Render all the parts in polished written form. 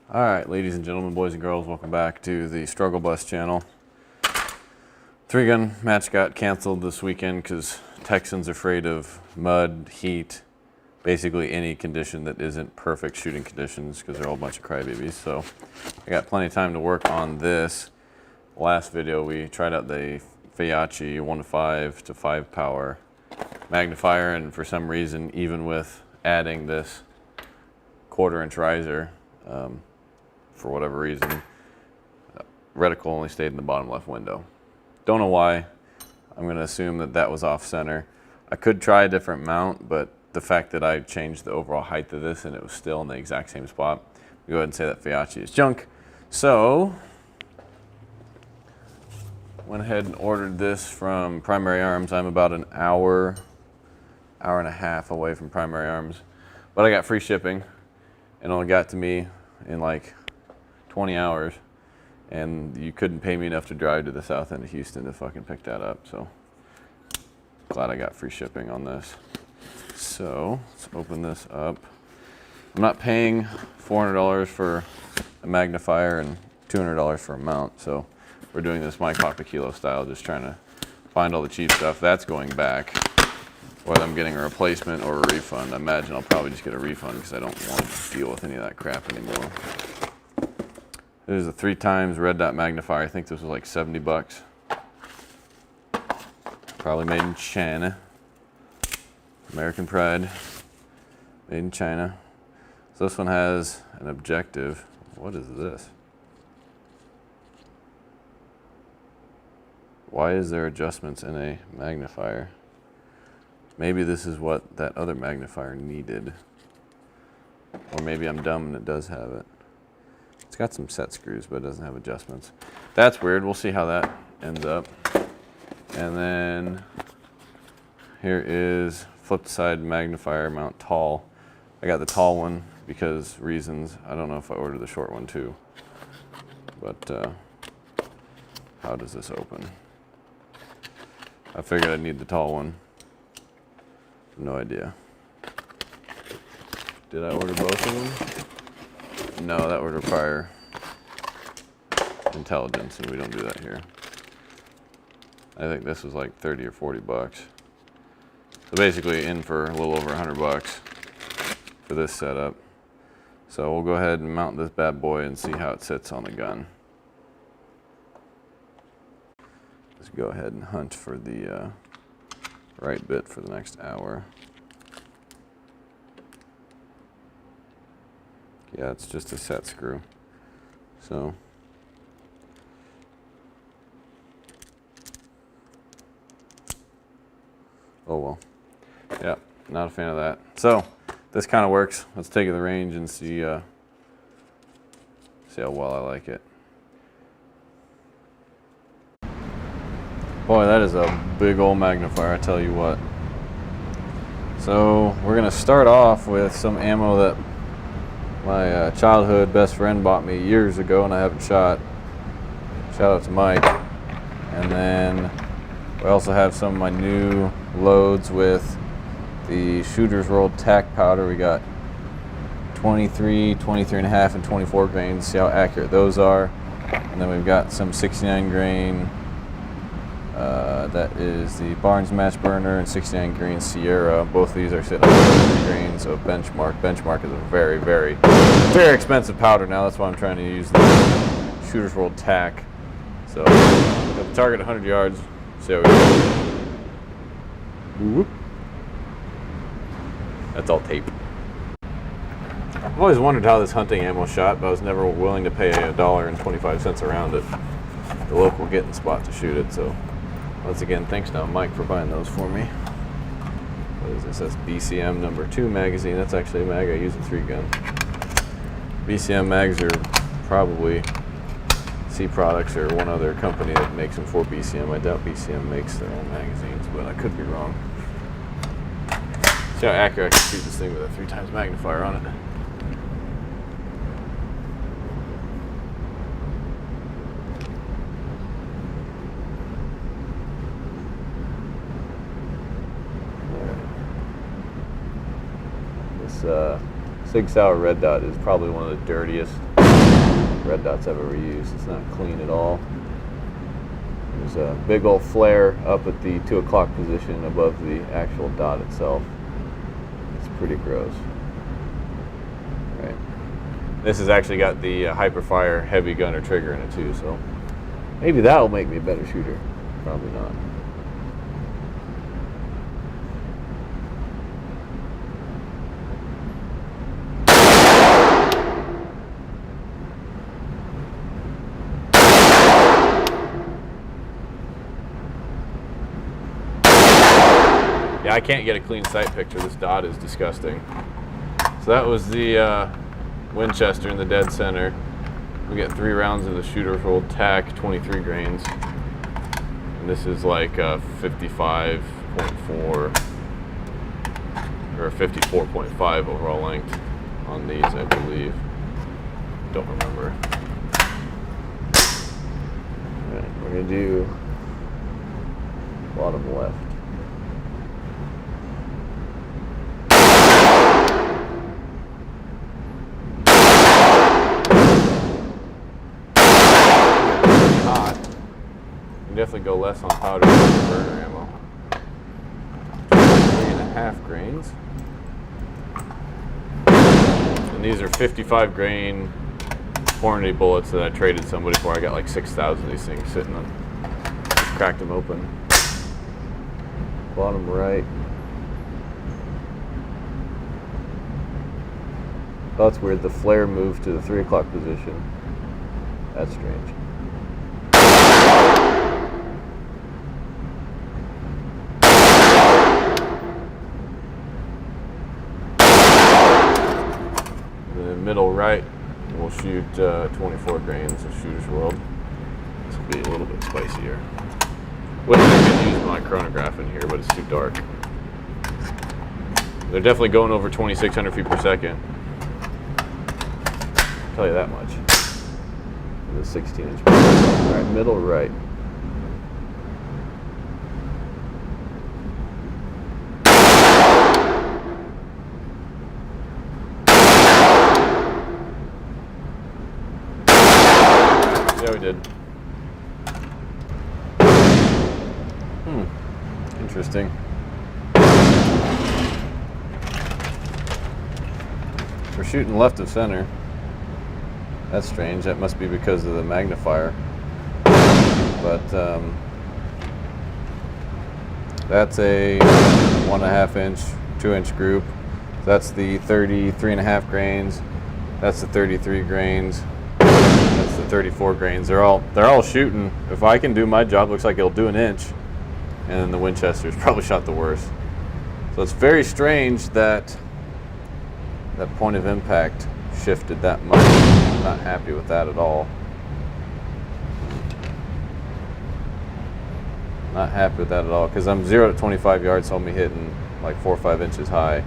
All right, ladies and gentlemen, boys and girls, welcome back to the Struggle Bus channel. 3-gun match got canceled this weekend because Texans are afraid of mud, heat, basically any condition that isn't perfect shooting conditions because they're all a bunch of crybabies. So I got plenty of time to work on this. Last video we tried out the Fiachi 1.5 to 5 power magnifier, and for some reason, even with adding this 1/4-inch riser, for whatever reason, reticle only stayed in the bottom left window. Don't know why. I'm going to assume that that was off center. I could try a different mount, but the fact that I changed the overall height of this and it was still in the exact same spot, we go ahead and say that Fiachi is junk. So went ahead and ordered this from Primary Arms. I'm about an hour and a half away from Primary Arms, but I got free shipping and only got to me in like 20 hours, and you couldn't pay me enough to drive to the south end of Houston to fucking pick that up. So glad I got free shipping on this. So let's open this up. I'm not paying $400 for a magnifier and $200 for a mount, so we're doing this my Papa Kilo style, just trying to find all the cheap stuff. That's going back, whether I'm getting a replacement or a refund. I imagine I'll probably just get a refund because I don't want to deal with any of that crap anymore. This is a 3x red dot magnifier. I think this was like 70 bucks. Probably made in China. American pride. Made in China. So this one has an objective. What is this? Why is there adjustments in a magnifier? Maybe this is what that other magnifier needed. Or maybe I'm dumb and it does have it. It's got some set screws, but it doesn't have adjustments. That's weird. We'll see how that ends up. And then here is flip side magnifier mount tall. I got the tall one because reasons. I don't know if I ordered the short one too. But how does this open? I figured I'd need the tall one. No idea. Did I order both of them? No, that would require intelligence, and we don't do that here. I think this was like 30 or 40 bucks. So basically in for a little over 100 bucks for this setup. So we'll go ahead and mount this bad boy and see how it sits on the gun. Let's go ahead and hunt for the right bit for the next hour. Yeah, it's just a set screw. So oh well. Yeah, not a fan of that. So this kind of works. Let's take it to the range and see how well I like it. Boy, that is a big old magnifier, I tell you what. So we're gonna start off with some ammo that my childhood best friend bought me years ago and I haven't shot. Shout out to Mike. And then we also have some of my new loads with the Shooter's World tack powder. We got 23, 23.5, and 24 grains. See how accurate those are. And then we've got some 69 grain. That is the Barnes Match Burner and 69 grain Sierra. Both of these are sitting at 50 grains of Benchmark. Benchmark is a very, very, very expensive powder now. That's why I'm trying to use the Shooter's World tack. So, got the target 100 yards. See how we go. Whoop. That's all tape. I've always wondered how this hunting ammo shot, but I was never willing to pay $1.25 around at the local getting spot to shoot it. So, once again, thanks now, Mike, for buying those for me. What is this? That's BCM #2 magazine. That's actually a mag I use a 3-gun. BCM mags are probably C Products or one other company that makes them for BCM. I doubt BCM makes their own magazines, but I could be wrong. See how accurate I can shoot this thing with a 3x magnifier on it. Sig Sauer red dot is probably one of the dirtiest red dots I've ever used. It's not clean at all. There's a big old flare up at the 2 o'clock position above the actual dot itself. It's pretty gross. Right. This has actually got the Hyperfire heavy gunner trigger in it too, so maybe that'll make me a better shooter. Probably not. Yeah, I can't get a clean sight picture. This dot is disgusting. So that was the Winchester in the dead center. We got 3 rounds of the shooter's roll tack, 23 grains. And this is like 55.4 or 54.5 overall length on these, I believe. Don't remember. All right, we're gonna do bottom left. Definitely go less on powder than burner ammo. 3.5 grains. And these are 55 grain Hornady bullets that I traded somebody for. I got like 6,000 of these things sitting on. Just cracked them open. Bottom right. Oh, that's weird. The flare moved to the 3 o'clock position. That's strange. Middle right, we'll shoot 24 grains of Shooter's World. This will be a little bit spicier. Wish I could use my chronograph in here, but it's too dark. They're definitely going over 2,600 feet per second. I'll tell you that much. The 16-inch. All right, middle right. Yeah, we did. Interesting. We're shooting left of center. That's strange. That must be because of the magnifier. But that's a 1.5 inch, 2 inch group. That's the 33.5 grains. That's the 33 grains. That's the 34 grains. They're all shooting. If I can do my job, looks like it'll do 1 inch. And then the Winchester's probably shot the worst. So it's very strange that that point of impact shifted that much. I'm not happy with that at all. Not happy with that at all, because I'm 0 to 25 yards, so I'll be hitting like 4 or 5 inches high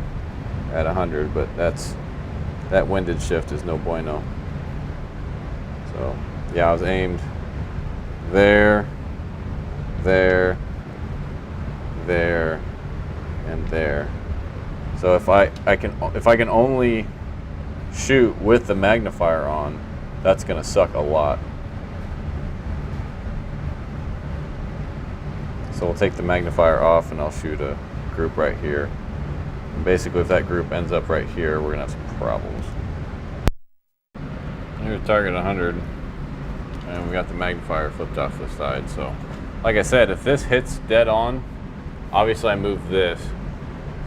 at 100, but that windage shift is no bueno. So yeah, I was aimed there, there, there, and there. So if I can only shoot with the magnifier on, that's gonna suck a lot. So we'll take the magnifier off and I'll shoot a group right here. And basically if that group ends up right here, we're gonna have some problems. Here's target 100, and we got the magnifier flipped off the side. So like I said, if this hits dead on, obviously I moved this,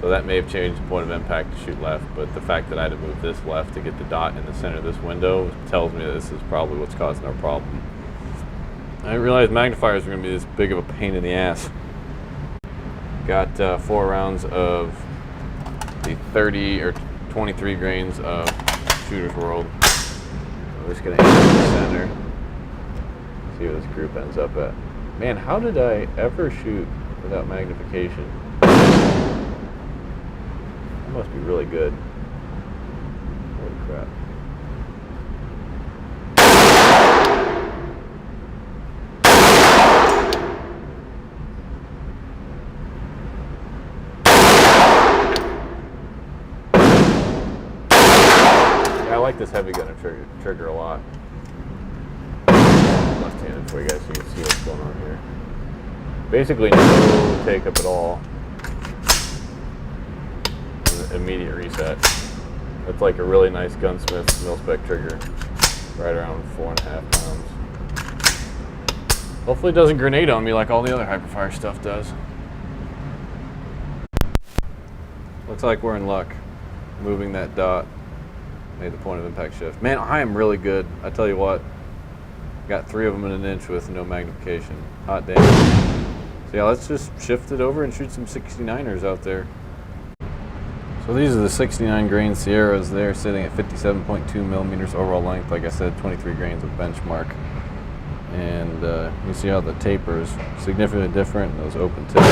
so that may have changed the point of impact to shoot left, but the fact that I had to move this left to get the dot in the center of this window tells me that this is probably what's causing our problem. I didn't realize magnifiers were going to be this big of a pain in the ass. Got 4 rounds of the 30 or 23 grains of Shooter's World. We're just going to aim in the center, see where this group ends up at. Man, how did I ever shoot without magnification? That must be really good. Holy crap. like this heavy gunner trigger a lot. Left-handed for you guys so you can see what's going on here. Basically no take up at all. Immediate reset. That's like a really nice gunsmith mil-spec trigger. Right around 4.5 pounds. Hopefully it doesn't grenade on me like all the other Hyperfire stuff does. Looks like we're in luck. Moving that dot made the point of impact shift. Man, I am really good. I tell you what, got 3 of them in an inch with no magnification. Hot damn. So yeah, let's just shift it over and shoot some 69ers out there. So these are the 69 grain Sierras. They're sitting at 57.2 millimeters overall length. Like I said, 23 grains of benchmark. And you see how the taper is significantly different in those open tips.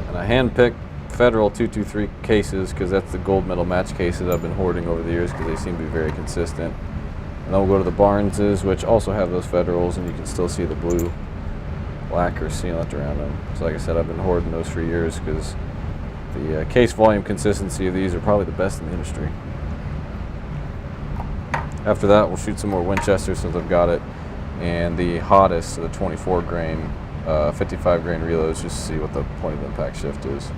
And I hand-picked Federal 223 cases because that's the gold medal match cases I've been hoarding over the years because they seem to be very consistent. And then we'll go to the Barneses, which also have those Federals, and you can still see the blue lacquer sealant around them. So like I said, I've been hoarding those for years because the case volume consistency of these are probably the best in the industry. After that, we'll shoot some more Winchester since I've got it, and the hottest, the 24 grain, 55 grain reloads, just to see what the point of impact shift is.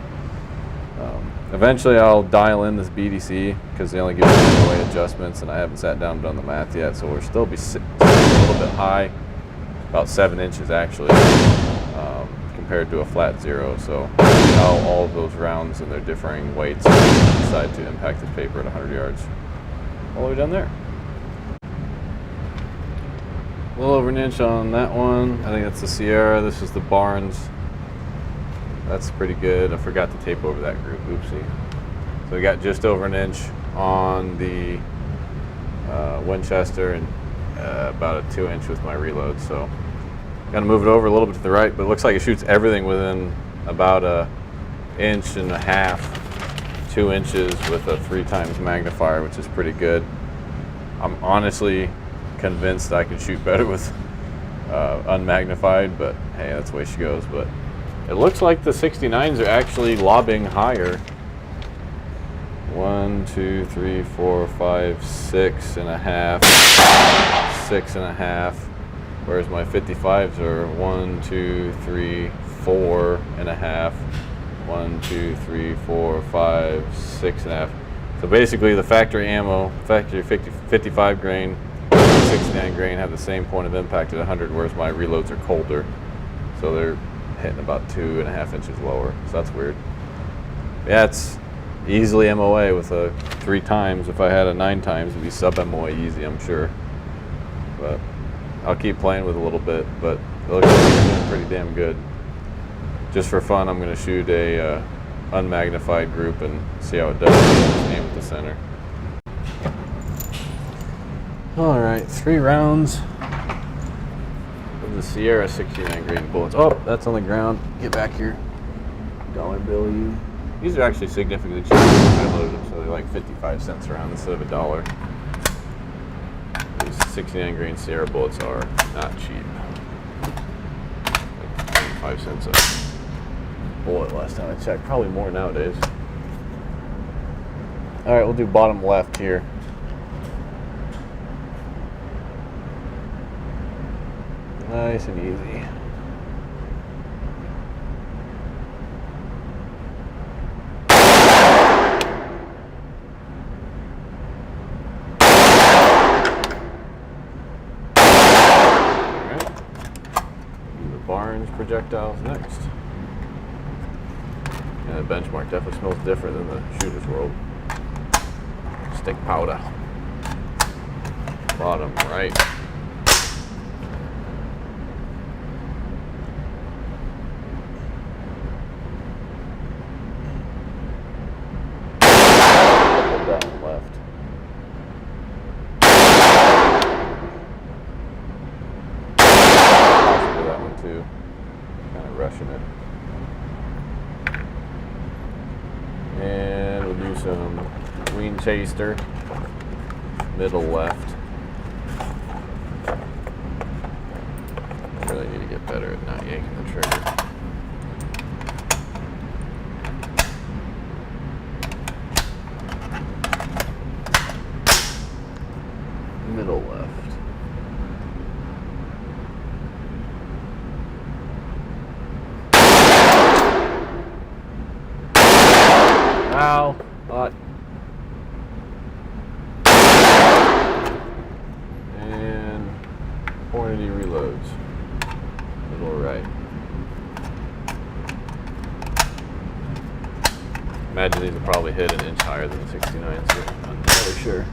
Eventually I'll dial in this BDC because they only give me away adjustments, and I haven't sat down and done the math yet, so we'll still be sitting a little bit high, about 7 inches actually, compared to a flat 0. So how all of those rounds and their differing weights decide to impact the paper at 100 yards. All the way down there. A little over an inch on that one. I think that's the Sierra. This is the Barnes. That's pretty good. I forgot to tape over that group. Oopsie. So we got just over an inch on the Winchester and about a 2 inch with my reload. So got to move it over a little bit to the right, but it looks like it shoots everything within about a 1.5 inches, 2 inches with a 3 times magnifier, which is pretty good. I'm honestly convinced I can shoot better with unmagnified, but hey, that's the way she goes. But it looks like the 69s are actually lobbing higher. 1, 2, 3, 4, 5, 6.5, 6.5. Whereas my 55s are 1, 2, 3, 4.5. 1, 2, 3, 4, 5, 6.5. So basically the factory ammo, factory 55 grain, 69 grain have the same point of impact at 100, whereas my reloads are colder. So they're hitting about 2.5 inches lower. So that's weird. Yeah, it's easily MOA with a 3 times. If I had a 9 times, it'd be sub MOA easy, I'm sure. But I'll keep playing with it a little bit, but it looks like it's doing pretty damn good. Just for fun, I'm going to shoot a unmagnified group and see how it does. Aim at the center. All right, 3 rounds of the Sierra 69 grain bullets. Oh, that's on the ground. Get back here. Dollar bill you. These are actually significantly cheaper than I loaded them, so they're like 55 cents a round instead of $1. These 69 grain Sierra bullets are not cheap. Like 25 cents a bullet last time I checked. Probably more nowadays. All right, we'll do bottom left here. Nice and easy. Barnes projectiles next. Yeah, the benchmark definitely smells different than the shooter's world. Stick powder. Bottom right. Down left. That one too. Kind of rushing it. And we'll do some Green Chaser, middle left. Really need to get better at not yanking the trigger. Ow. Hot. And Hornady reloads. Middle right. Imagine these will probably hit an inch higher than the 69, so I'm not really sure.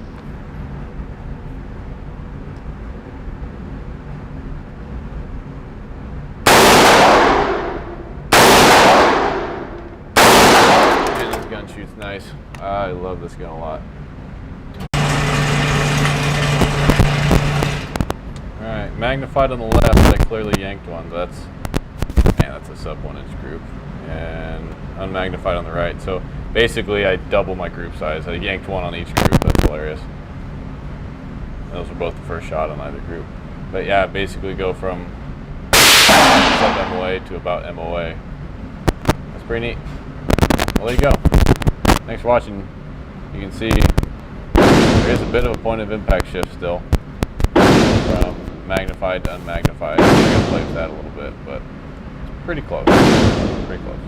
Man, this gun shoots nice. I love this gun a lot. Alright, magnified on the left, I clearly yanked one. That's a sub 1 inch group. And unmagnified on the right. So basically I double my group size. I yanked one on each group. That's hilarious. Those were both the first shot on either group. But yeah, basically go from sub MOA to about MOA. That's pretty neat. Well, there you go. Thanks for watching. You can see there is a bit of a point of impact shift still from magnified to unmagnified. I'm going to play with that a little bit, but it's pretty close. Pretty close.